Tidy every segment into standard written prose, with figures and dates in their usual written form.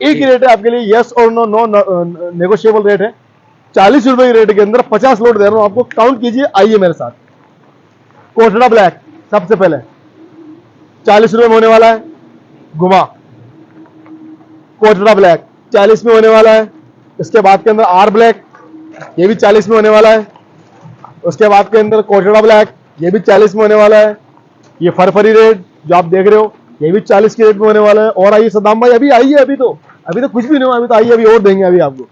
एक ही रेट है आपके लिए, यस और नो, नो नेगोशिएबल रेट है। 40 रुपए की रेट के अंदर 50 लोड दे रहा हूं आपको, काउंट कीजिए, आइए मेरे साथ। कोटड़ा ब्लैक सबसे पहले 40 रुपए में होने वाला है, घुमा। कोटड़ा ब्लैक 40 में होने वाला है। इसके बाद के अंदर आर ब्लैक, ये भी 40 में होने वाला है। उसके बाद के अंदर कोटड़ा ब्लैक, ये भी 40 में होने वाला है। ये फरफरी रेड जो आप देख रहे हो, ये भी 40 के रेट में होने वाला है। और आइए सदाम भाई, अभी आइए, अभी तो कुछ भी नहीं हुआ, अभी तो आइए, अभी और देंगे अभी आपको।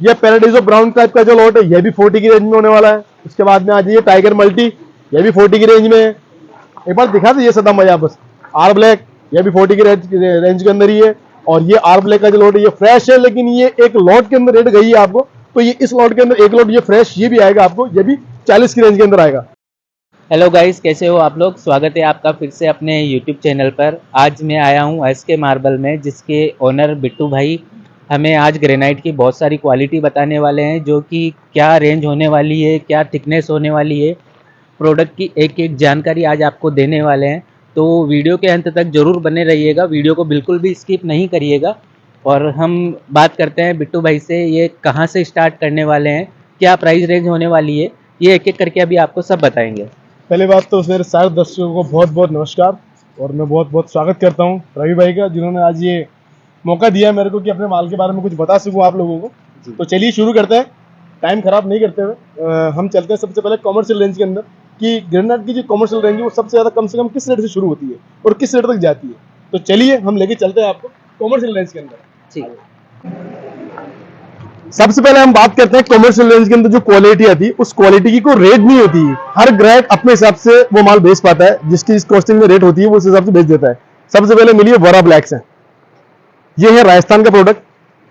ये पैराडाइजो ब्राउन टाइप का जो लॉट है, ये भी 40 की रेंज में होने वाला है। उसके बाद में आ जाइए टाइगर मल्टी, ये भी 40 की रेंज में है। एक बार दिखा दीजिए सदाम भाई आप बस। आर ब्लैक, ये भी 40 की रेंज के अंदर ही है। और ये आर ब्लैक का जो लॉट है, ये फ्रेश है, लेकिन ये एक लॉट के अंदर रेट गई है आपको, तो ये इस लॉट के अंदर एक लॉट ये फ्रेश ये भी आएगा आपको, ये भी 40 की रेंज के अंदर आएगा। हेलो गाइस, कैसे हो आप लोग। स्वागत है आपका फिर से अपने यूट्यूब चैनल पर। आज मैं आया हूं एसके मार्बल में, जिसके ओनर बिट्टू भाई हमें आज ग्रेनाइट की बहुत सारी क्वालिटी बताने वाले हैं, जो कि क्या रेंज होने वाली है, क्या थिकनेस होने वाली है, प्रोडक्ट की एक एक जानकारी आज आपको देने वाले हैं। तो वीडियो के अंत तक ज़रूर बने रहिएगा, वीडियो को बिल्कुल भी स्किप नहीं करिएगा। और हम बात करते हैं बिट्टू भाई से, ये कहाँ से स्टार्ट करने वाले हैं, क्या प्राइस रेंज होने वाली है, ये एक एक करके अभी आपको सब बताएंगे। पहली बात तो मेरे सारे दर्शकों को बहुत बहुत नमस्कार, और मैं बहुत बहुत स्वागत करता हूं रवि भाई का, जिन्होंने आज ये मौका दिया मेरे को कि अपने माल के बारे में कुछ बता सकूं आप लोगों को। तो चलिए शुरू करते हैं, टाइम खराब नहीं करते हुए हम चलते हैं सबसे पहले कॉमर्शियल रेंज के अंदर, कि ग्रेनाइट की जो कॉमर्शियल रेंज है वो सबसे ज़्यादा कम से कम किस रेट से शुरू होती है और किस रेट तक जाती है। तो चलिए हम लेके चलते हैं आपको कॉमर्शियल रेंज के अंदर। ठीक, सबसे पहले हम बात करते हैं कॉमर्शियल रेंज के अंदर जो क्वालिटी आती है, उस क्वालिटी की कोई रेट नहीं होती है। हर ग्राहक अपने हिसाब से वो माल बेच पाता है, जिसकी इस कॉस्टिंग में रेट होती है वो उस हिसाब से बेच देता है। सबसे पहले मिलिए वरा ब्लैक से। ये है राजस्थान का प्रोडक्ट,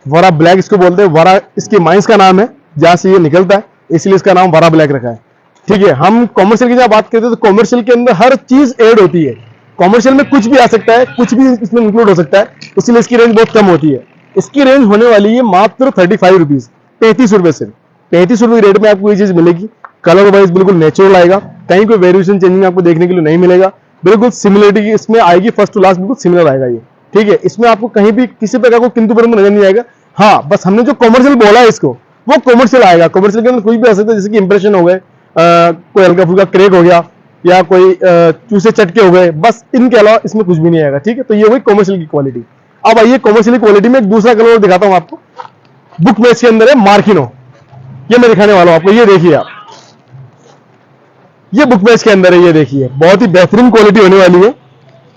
वरा ब्लैक इसको बोलते हैं। वरा इसकी माइंस का नाम है, जहां से ये निकलता है, इसलिए इसका नाम वरा ब्लैक रखा है। ठीक है, हम कॉमर्शियल की जब बात करते हैं तो कॉमर्शियल के अंदर हर चीज ऐड होती है। कॉमर्शियल में कुछ भी आ सकता है, कुछ भी इसमें इंक्लूड हो सकता है, इसलिए इसकी रेंज बहुत कम होती है। इसकी रेंज होने वाली है मात्र 35 रुपीज, 35 रुपए से। 35 रुपए रेट में आपको ये चीज मिलेगी। कलर वाइज बिल्कुल नेचुरल आएगा, कहीं कोई वेरिएशन चेंजिंग आपको देखने के लिए नहीं मिलेगा। बिल्कुल सिमिलरिटी इसमें आएगी, फर्स्ट टू लास्ट बिल्कुल सिमिलर आएगा ये। ठीक है, इसमें आपको कहीं भी किसी प्रकार को किंतु परंतु नजर नहीं आएगा। हाँ, बस हमने जो कॉमर्शियल बोला है इसको, वो कॉमर्शियल आएगा। कॉमर्शियल के अंदर कोई भी आ सकता है, जैसे कि इंप्रेशन हो गए, कोई हल्का फुल्का क्रेक हो गया, या कोई चूसे चटके हो गए, बस इनके अलावा इसमें कुछ भी नहीं आएगा। ठीक है, तो ये हुई कॉमर्शियल की क्वालिटी। अब आइए कॉमर्शियल क्वालिटी में एक दूसरा कलर दिखाता हूं आपको। बुक मैच के अंदर है मार्किनो, ये मैं दिखाने वाला हूं आपको। ये देखिए आप, ये बुक मैच के अंदर है, ये देखिए बहुत ही बेहतरीन क्वालिटी होने वाली है।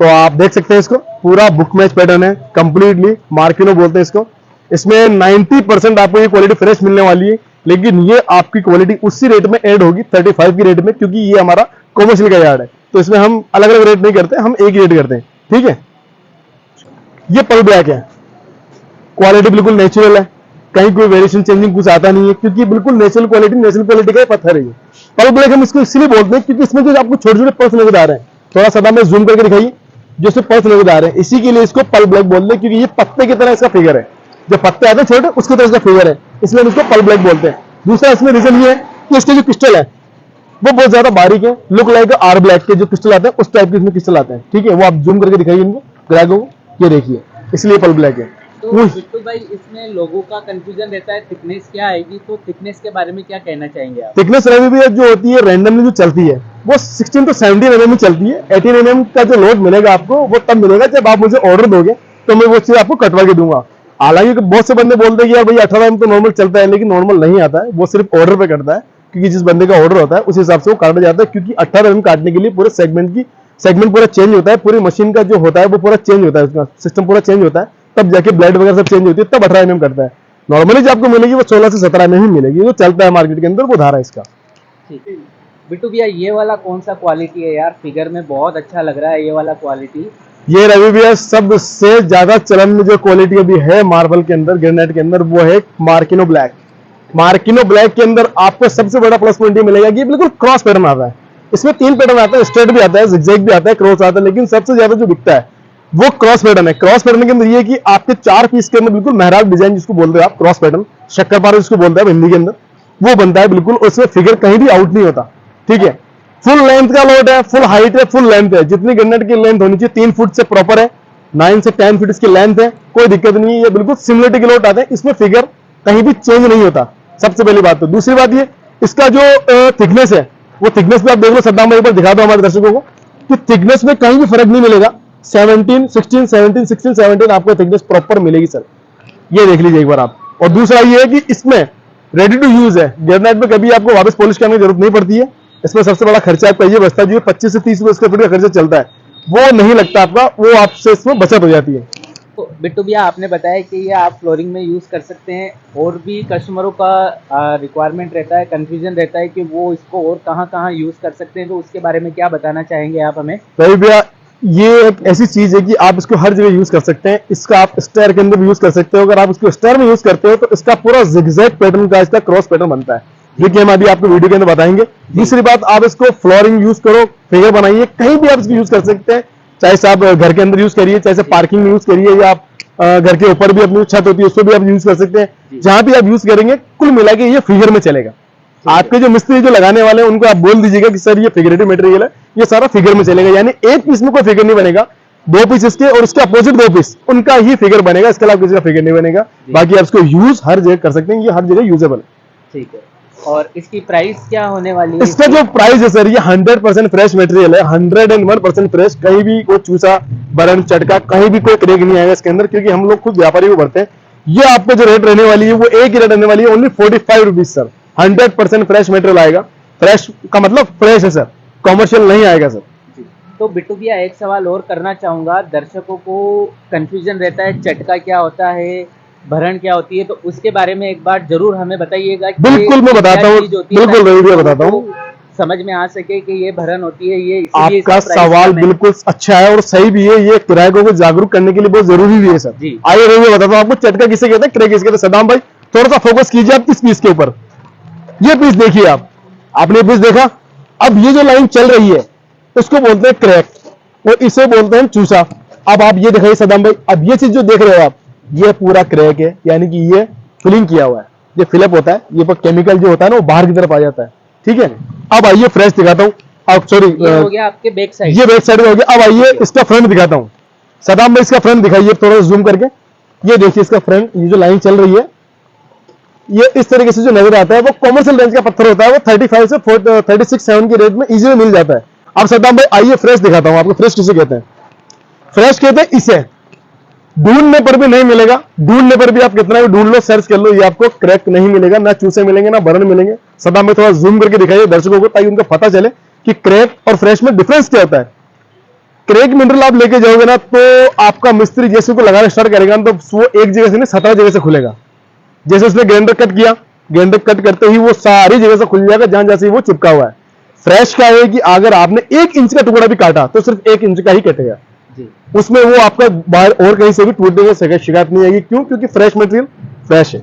तो आप देख सकते हैं इसको, पूरा बुक मैच पैटर्न है, कंप्लीटली मार्किनो बोलते हैं इसको। इसमें 90% आपको ये क्वालिटी फ्रेश मिलने वाली है, लेकिन ये आपकी क्वालिटी उसी रेट में ऐड होगी 35 की रेट में, क्योंकि ये हमारा कॉमर्शियल का यार्ड है। तो इसमें हम अलग अलग रेट नहीं करते, हम एक ही रेट करते हैं। ठीक है, ये पल ब्लैक है, क्वालिटी बिल्कुल नेचुरल है, कहीं कोई वेरिएशन चेंजिंग कुछ आता नहीं है, क्योंकि बिल्कुल नेचुरल क्वालिटी का पत्थर है ये। पल ब्लैक हम इसको इसलिए बोलते हैं क्योंकि इसमें जो आपको छोटे छोटे पल्स नजर आ रहे हैं, थोड़ा सा में जूम करके दिखाइए, जो इसमें पल्स नजर आ रहे हैं, इसी के लिए इसको पल ब्लैक बोलते हैं, क्योंकि ये पत्ते की तरह इसका फिगर है। जो पत्ते आते हैं छोटे, उसकी तरह इसका फिगर है, इसलिए हम इसको पल ब्लैक बोलते हैं। दूसरा इसमें रीजन ये है कि इसके जो क्रिस्टल है वो बहुत ज्यादा बारीक है, लुक लाइक आर ब्लैक के जो क्रिस्टल आते हैं उस टाइप के इसमें क्रिस्टल आते हैं। ठीक है, वो आप जूम करके दिखाइए इनको ग्राहकों को, ये देखिए, इसलिए पल ब्लैक है। तो बिट्टू भाई, इसमें लोगों का कंफ्यूजन रहता है थिकनेस क्या आएगी, तो थिकनेस के बारे में क्या कहना चाहेंगे आप। थिकनेस रवि भी जो होती है रैंडमली जो चलती है, वो 16 to 17 mm ही चलती है। 18 mm का जो लोड मिलेगा आपको, वो तब मिलेगा जब आप मुझे ऑर्डर दोगे, तो मैं वो चीज आपको कटवा के दूंगा। हालांकि बहुत से बंदे बोलते हैं कि यार भाई 18 mm तो नॉर्मल चलता है, लेकिन नॉर्मल नहीं आता है, वो सिर्फ ऑर्डर पे कटता है, क्योंकि जिस बंदे का ऑर्डर होता है उस हिसाब से वो काटा जाता है। क्योंकि 18 mm काटने के लिए पूरे सेगमेंट पूरा चेंज होता है, पूरी मशीन का जो होता है वो पूरा चेंज होता है, उसका सिस्टम पूरा चेंज होता है, तब जाके ब्लेड वगैरह सब चेंज होती है, तब 18 mm कटता है। नॉर्मली जो आपको मिलेगी वो 16 से 17 mm ही मिलेगी, वो चलता है मार्केट के अंदर, वो धारा है इसका। ठीक है बिट्टू भैया, ये वाला कौन सा क्वालिटी है यार, फिगर में बहुत अच्छा लग रहा है ये वाला क्वालिटी। ये रवि भैया सबसे ज्यादा चलन में जो क्वालिटी अभी है मार्बल के अंदर, ग्रेनाइट के अंदर, वो है मार्किनो ब्लैक। मार्किनो ब्लैक के अंदर आपको सबसे बड़ा प्लस पॉइंट ये मिलेगा कि बिल्कुल क्रॉस पैटर्न आता है। इसमें 3 पैटर्न आता है, स्ट्रेट भी आता है, जिगजैग भी आता है, क्रॉस आता है, लेकिन सबसे ज्यादा जो दिखता है वो क्रॉस पैटर्न है। क्रॉस पैटर्न के अंदर ये कि आपके 4 पीस के अंदर बिल्कुल मेहराब डिजाइन जिसको बोलते हैं आप, क्रॉस पैटर्न, शक्कर जिसको बोलते हैं हिंदी के अंदर, वो बनता है बिल्कुल, उसमें फिगर कहीं भी आउट नहीं होता। ठीक है, फुल लेंथ का लोड है, फुल हाइट है, फुल लेंथ है, जितनी ग्रेनाइट की लेंथ होनी चाहिए 3 फुट से प्रॉपर है, 9 से 10 फीट इसकी लेंथ है, कोई दिक्कत नहीं है, ये बिल्कुल सिमिलरिटी के लोट आते हैं, इसमें फिगर कहीं भी चेंज नहीं होता, सबसे पहली बात। तो दूसरी बात ये, इसका जो थिकनेस है वो थिकनेस भी आप देख लो, सद्दाम भाई पर दिखा दो हमारे दर्शकों को कि थिकनेस में कहीं भी फर्क नहीं मिलेगा। 17, 16, 17, 16, 17 आपको थिकनेस प्रॉपर मिलेगी सर, ये देख लीजिए एक बार आप। और दूसरा ये है कि इसमें रेडी टू यूज है, ग्रेनाइट में कभी आपको वापस पॉलिश करने की जरूरत नहीं पड़ती है। इसमें सबसे बड़ा खर्चा आपका ये बचता है, जो 25 से 30 रुपए स्क्वायर फीट का खर्चा चलता है वो नहीं लगता आपका, वो आपसे इसमें बचत हो जाती है। तो बिट्टू भैया आपने बताया कि ये आप फ्लोरिंग में यूज़ कर सकते हैं, और भी कस्टमरों का रिक्वायरमेंट रहता है, कंफ्यूजन रहता है कि वो इसको और कहाँ कहाँ यूज़ कर सकते हैं, तो उसके बारे में क्या बताना चाहेंगे आप हमें? भाई भैया ये एक ऐसी चीज है कि आप इसको हर जगह यूज कर सकते हैं, इसका आप स्टेयर के अंदर भी यूज कर सकते हो। अगर आप इसको स्टेयर में यूज करते हो तो इसका पूरा जिगजैग पैटर्न का इसका क्रॉस पैटर्न बनता है, जो कि हम अभी आपको वीडियो के अंदर बताएंगे। दूसरी बात, आप इसको फ्लोरिंग यूज करो, फिगर बनाइए, कहीं भी आप इसको यूज कर सकते हैं, चाहे से आप घर के अंदर यूज करिए, चाहे से पार्किंग में यूज करिए, या आप घर के ऊपर भी अपनी छत होती है उसको भी आप यूज कर सकते हैं। जहां भी आप यूज करेंगे कुल मिला के ये फिगर में चलेगा। आपके जो मिस्त्री जो लगाने वाले हैं उनको आप बोल दीजिएगा कि सर ये फिगरेटिव मटेरियल है, ये सारा फिगर में चलेगा, यानी एक पीस में कोई फिगर नहीं बनेगा, 2 पीस इसके और उसके अपोजिट 2 पीस उनका ही फिगर बनेगा, इसके अलावा किसी का फिगर नहीं बनेगा। बाकी आप इसको यूज हर जगह कर सकते हैं, ये हर जगह यूजेबल है। ठीक है, और इसकी प्राइस क्या होने वाली है? इसका जो प्राइस है सर, ये 100% फ्रेश मटेरियल है, 101% फ्रेश, कहीं भी कोई चूसा बरन चटका कहीं भी कोई क्रेक नहीं आएगा इसके अंदर, क्योंकि हम लोग खुद व्यापारी को भरते हैं। ये आपको जो रेट रहने वाली है वो एक ही रेट रहने वाली है, only 45 rupees sir. 100% fresh material आएगा, फ्रेश का मतलब फ्रेश है सर, कॉमर्शियल नहीं आएगा सर। तो बिट्टू भैया एक सवाल और करना चाहूँगा, दर्शकों को कंफ्यूजन रहता है चटका क्या होता है, भरण क्या होती है, तो उसके बारे में एक बार जरूर हमें बताइएगा। बिल्कुल मैं बताता हूँ, बिल्कुल मैं बताता हूँ, समझ में आ सके कि ये भरण होती है। ये आपका सवाल बिल्कुल अच्छा है और सही भी है, ये किराएकों को जागरूक करने के लिए बहुत जरूरी भी है सर। आइए मैं बताता हूँ आपको चटका किसे कहते हैं, क्रेक किसे कहते हैं। सदाम भाई थोड़ा सा फोकस कीजिए आप इस पीस के ऊपर, ये पीस देखिए आप, आपने पीस देखा, अब ये जो लाइन चल रही है इसको बोलते हैं क्रैक और इसे बोलते हैं चूसा। अब आप ये दिखाइए सदाम भाई, अब ये चीज जो देख रहे हो आप, ये पूरा क्रैक है, यानी कि ये फिलिंग किया हुआ है, ये फिलअप होता है, ये पर केमिकल जो होता है ना वो बाहर की तरफ आ जाता है, ठीक है। अब आइए फ्रेश दिखाता हूँ, अब सॉरी ये हो गया आपके बैक साइड, ये बैक साइड में हो गया। अब आइए इसका फ्रंट दिखाता हूँ, सदाम भाई इसका फ्रंट दिखाइए थोड़ा जूम करके, ये देखिए इसका फ्रंट, ये जो लाइन चल रही है ये इस तरीके से जो नजर आता है वो कॉमर्शियल रेंज का पत्थर होता है, वो 35 से 36-7 के रेट में इजीली मिल जाता है। अब सदाम भाई आइए फ्रेश दिखाता हूं आपको, फ्रेश किसे कहते हैं। फ्रेश कहते हैं इसे, ढूंढने पर भी नहीं मिलेगा, ढूंढने पर भी आप कितना भी ढूंढ लो, सर्च कर लो, ये आपको क्रैक नहीं मिलेगा, ना चूसे मिलेंगे ना बर्न मिलेंगे। सदाम भाई थोड़ा जूम करके दिखाइए दर्शकों को, ताकि उनको पता चले कि क्रैक और फ्रेश में डिफरेंस क्या होता है। क्रैक मिनरल आप लेके जाओगे ना तो आपका मिस्त्री जैसे को लगाना स्टार्ट करेगा ना तो वो एक जगह से नहीं 17 जगह से खुलेगा। जैसे उसने ग्राइंडर कट किया, ग्राइंडर कट करते ही वो सारी जगह से खुल जाएगा जहां जैसे वो चिपका हुआ है। फ्रेश का है कि अगर आपने 1 इंच का टुकड़ा भी काटा तो सिर्फ 1 इंच का ही कटेगा जी। उसमें वो आपका बाहर और कहीं से भी टूटने की शिकायत नहीं आएगी। क्यों? क्योंकि फ्रेश मटेरियल फ्रेश है।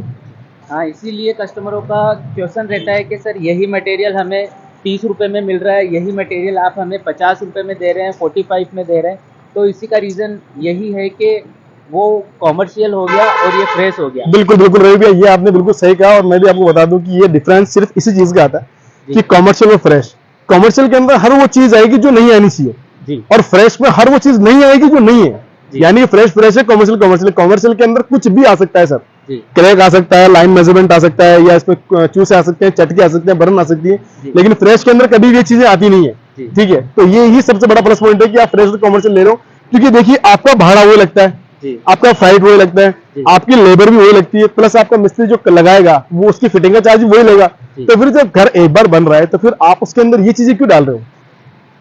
हाँ, इसीलिए कस्टमरों का क्वेश्चन रहता है कि सर यही मटेरियल हमें 30 रुपये में मिल रहा है, यही मटेरियल आप हमें 50 रुपये में दे रहे हैं, 45 में दे रहे हैं। तो इसी का रीज़न यही है कि वो कॉमर्शियल हो गया और ये फ्रेश हो गया। बिल्कुल बिल्कुल रवि भैया, ये आपने बिल्कुल सही कहा। और मैं भी आपको बता दूं कि ये डिफरेंस सिर्फ इसी चीज का आता है कि कॉमर्शियल और फ्रेश। कॉमर्शियल के अंदर हर वो चीज आएगी जो नहीं आनी चाहिए जी, और फ्रेश में हर वो चीज नहीं आएगी जो नहीं है। यानी फ्रेश फ्रेश है, कॉमर्शियल कॉमर्शियल। कॉमर्शियल के अंदर कुछ भी आ सकता है सर, क्रैक आ सकता है, लाइन मेजरमेंट आ सकता है, या इसमें चूसे आ सकते हैं, चटके आ सकते हैं, बर्न आ सकती है, लेकिन फ्रेश के अंदर कभी भी ये चीजें आती नहीं है। ठीक है, तो ये ही सबसे बड़ा प्लस पॉइंट है कि आप फ्रेश और कॉमर्शियल ले रहे हो। क्योंकि देखिए आपका भाड़ा वही लगता है, आपका फ्राइट वही लगता है, आपकी लेबर भी वही लगती है, प्लस आपका मिस्त्री जो लगाएगा वो उसकी फिटिंग का चार्ज वही लेगा। तो फिर जब घर एक बार बन रहा है तो फिर आप उसके अंदर ये चीजें क्यों डाल रहे हो?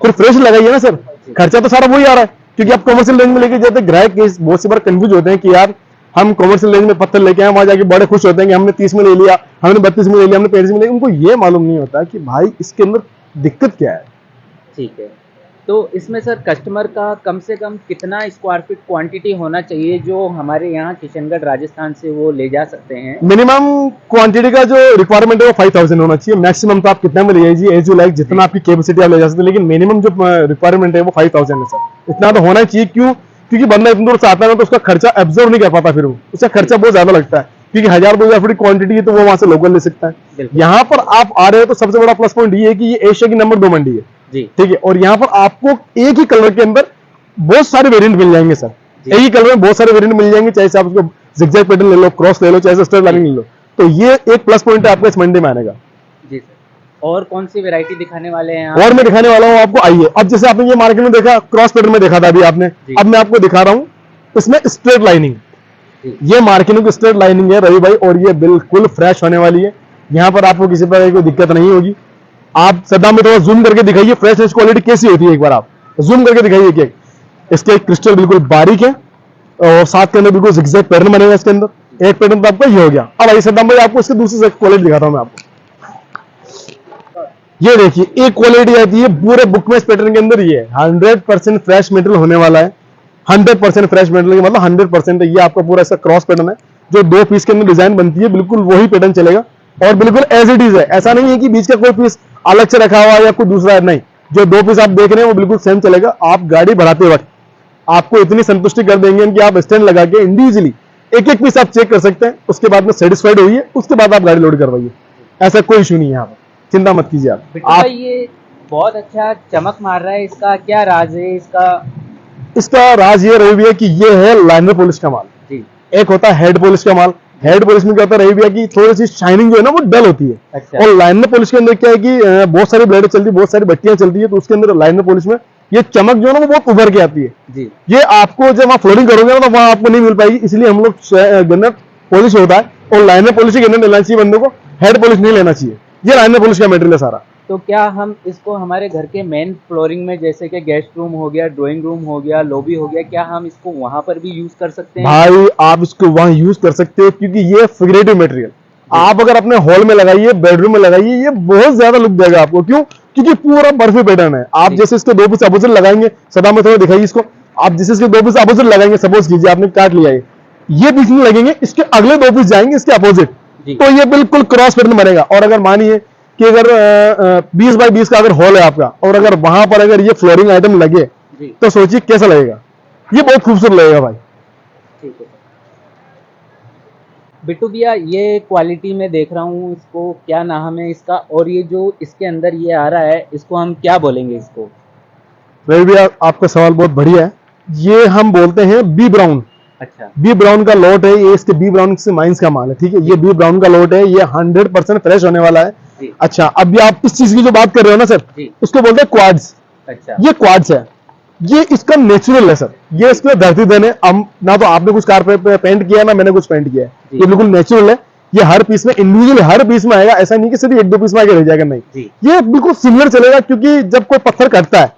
फिर फ्रेश लगाइए ना सर, खर्चा तो सारा वही आ रहा है। क्योंकि आप कॉमर्शियल रेंज में लेके जाते हैं, ग्राहक बहुत सी बार कंफ्यूज होते हैं कि यार हम कॉमर्शियल रेंज में पत्थर लेके आए, वहां जाके बड़े खुश होते हैं कि हमने 30 में ले लिया, हमने 32 में ले लिया, हमने 35 में ले लिया। उनको ये मालूम नहीं होता कि भाई इसके अंदर दिक्कत क्या है। ठीक है, तो इसमें सर कस्टमर का कम से कम कितना स्क्वायर फीट क्वांटिटी होना चाहिए जो हमारे यहाँ किशनगढ़ राजस्थान से वो ले जा सकते हैं? मिनिमम क्वांटिटी का जो रिक्वायरमेंट है वो 5000 होना चाहिए। मैक्सिमम तो आप कितना में ले जाइए, एज यू लाइक, जितना आपकी कैपेसिटी आप ले जा सकते हैं, लेकिन मिनिमम जो रिक्वायरमेंट है वो 5000 है सर। इतना तो होना चाहिए। क्यों? क्योंकि बंदा इतना दूर से आता है तो उसका खर्चा एब्जॉर्व नहीं कर पाता, फिर उसका खर्चा बहुत ज्यादा लगता है। क्योंकि 1000-2000 फीट क्वांटिटी है तो वो वहां से लोकल ले सकता है। यहाँ पर आप आ रहे हो तो सबसे बड़ा प्लस पॉइंट ये है कि ये एशिया की नंबर 2 मंडी है जी, ठीक है। और यहाँ पर आपको एक ही कलर के अंदर बहुत सारे वेरिएंट मिल जाएंगे सर। जी। एक ही कलर में बहुत सारे वेरिएंट मिल जाएंगे, चाहे आप उसको जिगजैग पैटर्न ले लो, क्रॉस ले लो, चाहे स्ट्रेट लाइनिंग ले लो। तो ये एक प्लस पॉइंट है आपको इस मंडी में आने का। जी सर, और कौन सी वैरायटी दिखाने वाले हैं आप? और मैं दिखाने वाला हूँ आपको, आइए। अब जैसे आपने ये मार्केट में देखा क्रॉस पैटर्न में देखा था अभी आपने, जी। अब मैं आपको दिखा रहा हूँ इसमें स्ट्रेट लाइनिंग। जी। ये मार्केट की स्ट्रेट लाइनिंग है रवि भाई, और ये बिल्कुल फ्रेश होने वाली है। यहाँ पर आपको किसी प्रकार की कोई दिक्कत नहीं होगी। आप सदा में थोड़ा जूम करके दिखाइए फ्रेशनेस क्वालिटी कैसी होती है, एक बार आप जूम करके दिखाइए कि इसके क्रिस्टल बिल्कुल बारीक है और साथ के अंदर बिल्कुल जिगजैग पैटर्न बनेगा इसके अंदर। एक पैटर्न तो आपका ये हो गया। अब आई सद्दाम भाई आपको इसकी दूसरी क्वालिटी दिखाता हूं मैं आपको। ये देखिए एक क्वालिटी आती है पूरे बुकमेश पैटर्न के अंदर, ये 100% फ्रेश मटेरियल होने वाला है। 100% फ्रेश मटेरियल मतलब 100% ये आपका पूरा ऐसा क्रॉस पैटर्न है। जो 2 पीस के अंदर डिजाइन बनती है बिल्कुल वही पैटर्न चलेगा और बिल्कुल एज इट इज है। ऐसा नहीं है कि बीच का कोई पीस अलग से रखा हुआ है या कोई दूसरा है, नहीं, जो 2 पीस आप देख रहे हैं वो बिल्कुल सेम चलेगा। आप गाड़ी बढ़ाते वक्त आपको इतनी संतुष्टि कर देंगे कि आप स्टैंड लगा के इंडिविजुअली एक एक पीस आप चेक कर सकते हैं। उसके बाद में सेटिस्फाइड होइए, उसके बाद आप गाड़ी लोड करवाइए। ऐसा कोई इशू नहीं है, यहाँ पर चिंता मत कीजिए आप। बिट्टू भाई ये बहुत अच्छा चमक मार रहा है, इसका क्या राज है इसका? इसका राज ये रही भैया कि ये है लाइनर पॉलिश का माल। जी। एक होता है हेड पॉलिश का माल। हेड पॉलिश में क्या होता है रही भैया कि थोड़ी सी शाइनिंग जो है ना वो डल होती है। अच्छा। और लाइनर पॉलिश के अंदर क्या है कि बहुत सारी ब्लेडें चलती है, बहुत सारी बट्टियां चलती है, तो उसके अंदर लाइनर पॉलिश में ये चमक जो है ना वो बहुत उभर के आती है। जी। ये आपको जब आप फ्लोरिंग करोगे ना तो वहां आपको नहीं मिल पाएगी, इसलिए हम लोग गन्नर पॉलिश होता है और लाइनर पॉलिश के गन्नर लेना चाहिए बंदे को, हेड पॉलिश नहीं लेना चाहिए। ये लाइनर पॉलिश का मटेरियल है सारा। तो क्या हम इसको हमारे घर के मेन फ्लोरिंग में, जैसे कि गेस्ट रूम हो गया, ड्राइंग रूम हो गया, लॉबी हो गया, क्या हम इसको वहां पर भी यूज कर सकते हैं? भाई आप इसको वहां यूज कर सकते हो क्योंकि ये फिगरेटिव मटेरियल आप अगर अपने हॉल में लगाइए, बेडरूम में लगाइए, ये बहुत ज्यादा लुक देगा आपको। क्यों? क्योंकि पूरा बर्फी पैटर्न है। आप जैसे इसके 2 पीस अपोजिट लगाएंगे, सदा में थोड़ा दिखाइए इसको। आप जैसे इसके 2 पीस अपोजिट लगाएंगे, सपोज कीजिए आपने काट लिया ये पीस नहीं लगेंगे, इसके अगले 2 पीस जाएंगे इसके अपोजिट, तो ये बिल्कुल क्रॉस पैटर्न बनेगा। और अगर मानिए कि अगर 20 बाई 20 का अगर हॉल है आपका और अगर वहां पर अगर ये फ्लोरिंग आइटम लगे तो सोचिए कैसा लगेगा। ये बहुत खूबसूरत लगेगा भाई। ठीक है बिट्टू भैया, ये क्वालिटी में देख रहा हूँ, इसको क्या नाम है इसका? और ये जो इसके अंदर ये आ रहा है, इसको हम क्या बोलेंगे इसको? रवि भैया आपका सवाल बहुत बढ़िया है। ये हम बोलते हैं बी ब्राउन। अच्छा। बी ब्राउन का लॉट है ये, इसके बी ब्राउन से माइंस का माल है। ठीक है, ये बी ब्राउन का लॉट है, ये 100% फ्रेश होने वाला है। अच्छा, अभी आप इस चीज की जो बात कर रहे हो ना सर, उसको बोलते हैं क्वाड्स। अच्छा। ये क्वाड्स है, ये इसका नेचुरल है सर। ये इसके धरती देने ना तो आपने कुछ कार पे पेंट किया ना मैंने कुछ पेंट किया है। ये बिल्कुल नेचुरल है। ये हर पीस में इंडिविजुअल हर पीस में आएगा, ऐसा नहीं कि सिर्फ 1-2 पीस में आगे रह जाएगा, नहीं, ये बिल्कुल सिमिलर चलेगा। क्योंकि जब कोई पत्थर कटता है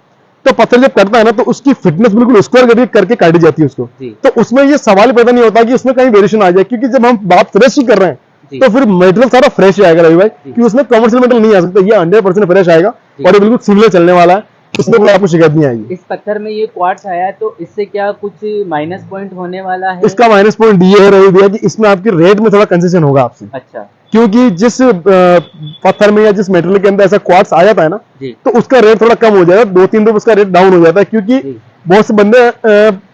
तो पत्थर जब कटता है ना तो उसकी फिटनेस बिल्कुल स्क्वायर करके काटी जाती है उसको। तो उसमें ये सवाल पैदा नहीं होता कि उसमें कहीं वेरिएशन आ जाए, क्योंकि जब हम बात फ्रेश ही कर रहे हैं तो फिर मटेरियल सारा फ्रेश आएगा रवि भाई, कि उसमें कमर्शियल मटेरियल नहीं आ सकता। ये 100% फ्रेश आएगा और ये बिल्कुल सिमिलर चलने वाला है, इसमें कोई आपको शिकायत नहीं आएगी। इस पत्थर में ये क्वार्ट्स आया है तो इससे क्या कुछ माइनस पॉइंट होने वाला है? इसका माइनस पॉइंट ये है रवि भैया कि इसमें आपकी रेट में थोड़ा कंसेशन होगा आपसे। अच्छा। क्योंकि जिस पत्थर में या जिस मेटेरियल के अंदर ऐसा क्वार्ट्स आ जाता है ना तो उसका रेट थोड़ा कम हो जाएगा, 2-3 रुपए उसका रेट डाउन हो जाता है। क्योंकि बहुत से बंदे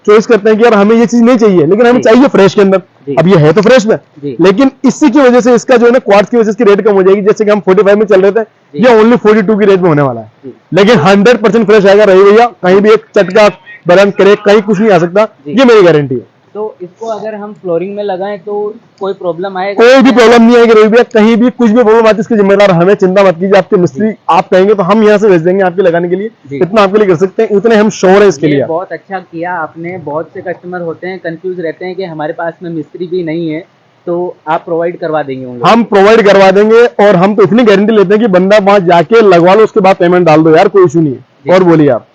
चॉइस करते हैं कि यार हमें ये चीज नहीं चाहिए, लेकिन हमें चाहिए फ्रेश के अंदर। अब ये है तो फ्रेश में, लेकिन इसी की वजह से इसका जो है ना क्वार्ट्स की वजह से इसकी रेट कम हो जाएगी। जैसे कि हम 45 में चल रहे थे, ये ओनली 42 की रेट में होने वाला है। लेकिन 100% फ्रेश आएगा रही भैया, कहीं भी एक चटका बैलेंस करे कहीं कुछ नहीं आ सकता, ये मेरी गारंटी है। तो इसको अगर हम फ्लोरिंग में लगाएं तो कोई प्रॉब्लम आएगा? कोई भी प्रॉब्लम नहीं आएगी रवि भैया, कहीं भी कुछ भी प्रॉब्लम आती है इसकी जिम्मेदार हमें। चिंता मत कीजिए, आपके मिस्त्री आप कहेंगे तो हम यहाँ से भेज देंगे आपके लगाने के लिए। इतना आपके लिए कर सकते हैं, इतने हम श्योर है इसके लिए। बहुत अच्छा किया आपने। बहुत से कस्टमर होते हैं कंफ्यूज रहते हैं कि हमारे पास में मिस्त्री भी नहीं है, तो आप प्रोवाइड करवा देंगे उन लोगों? हम प्रोवाइड करवा देंगे और हम तो इतनी गारंटी लेते हैं कि बंदा वहां जाके लगवा लो, उसके बाद पेमेंट डाल दो यार, कोई इशू नहीं है। और बोलिए आप,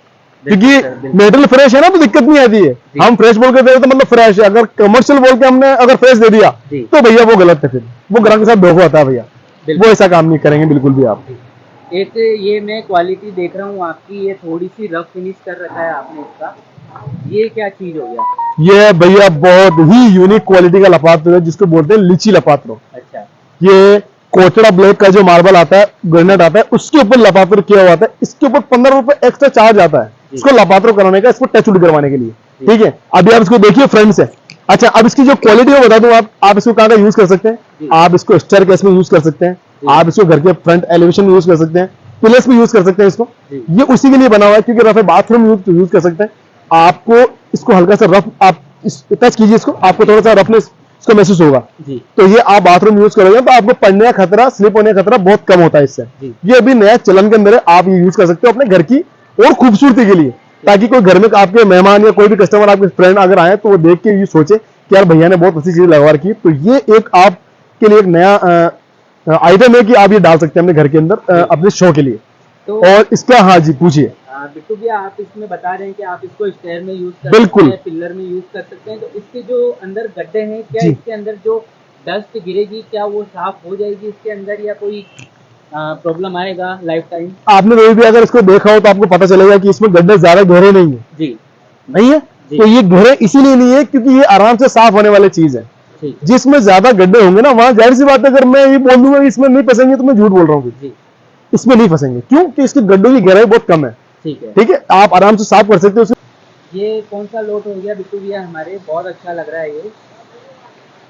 क्योंकि मेटल फ्रेश है ना तो दिक्कत नहीं आती है। हम फ्रेश बोल के दे तो मतलब फ्रेश है, अगर कमर्शियल बोल के हमने अगर फ्रेश दे दिया तो भैया वो गलत है, फिर वो ग्राहक के साथ धोखा होता है भैया, वो ऐसा काम नहीं करेंगे बिल्कुल भी आप। एक ये मैं क्वालिटी देख रहा हूँ आपकी, ये थोड़ी सी रफ फिनिश कर रखा है आपने इसका, ये क्या चीज हो गया? ये भैया बहुत ही यूनिक क्वालिटी का लपात्र है जिसको बोलते हैं लीची लपात्र। अच्छा। ये कोटड़ा ब्लैक का जो मार्बल आता है, ग्रेनाइट आता है, उसके ऊपर लपात्र किया हुआ आता है। इसके ऊपर 15 रुपए एक्स्ट्रा चार्ज आता है इसको लपात्र कराने का, इसको टच करवाने के लिए। ठीक है, अभी आप इसको देखिए फ्रंट से। अच्छा, अब इसकी जो क्वालिटी है बता दूं आप इसको कहाँ का यूज कर सकते हैं? आप इसको स्टेयर केस में यूज कर सकते हैं, आप इसको घर के फ्रंट एलिवेशन में यूज कर सकते हैं, पिलर्स में यूज कर सकते हैं इसको। ये उसी के लिए बना हुआ है, क्योंकि रफे बाथरूम यूज कर सकते हैं आपको इसको हल्का सा रफ आप टच कीजिए इसको, आपको थोड़ा सा रफनेस इसको महसूस होगा जी तो ये आप बाथरूम यूज करोगे तो आपको पड़ने का खतरा, स्लिप होने का खतरा बहुत कम होता है इससे। जी। ये अभी नया चलन के अंदर है, आप ये यूज कर सकते हो अपने घर की और खूबसूरती के लिए, ताकि कोई घर में आपके मेहमान या कोई भी कस्टमर, आपके फ्रेंड अगर आए तो वो देख के ये सोचे कि यार भैया ने बहुत अच्छी चीज लगवा रखी है। तो ये एक आपके लिए एक नया आइटम है कि आप ये डाल सकते हैं अपने घर के अंदर अपने शो के लिए। तो और इसका, हाँ जी पूछिए। बिट्टू भैया, आप इसमें बता रहे हैं कि आप इसको स्टेयर में यूज कर बिल्कुल। सकते हैं, पिलर में यूज कर सकते हैं, तो इसके जो अंदर गड्ढे हैं, क्या जी। इसके अंदर जो डस्ट गिरेगी क्या वो साफ हो जाएगी इसके अंदर, या कोई प्रॉब्लम आएगा लाइफ टाइम? आपने कभी भी अगर इसको देखा हो तो आपको पता चलेगा कि इसमें गड्ढे ज्यादा गहरे नहीं है। जी। नहीं है जी। तो ये गहरे इसीलिए नहीं है क्योंकि ये आराम से साफ होने वाली चीज है। ठीक है। जिसमें ज्यादा गड्ढे होंगे ना, वहां जाहिर सी बात है अगर मैं ये बोल दूंगा कि इसमें नहीं फंसेंगे तो मैं झूठ बोल रहा हूँ। जी। इसमें नहीं फंसेंगे क्यों कि इसके गड्ढों की गहराई बहुत कम है। ठीक है। ठीक है, आप आराम से साफ कर सकते हो। ये कौन सा लोट हो गया बिट्टू भैया? हमारे बहुत अच्छा लग रहा है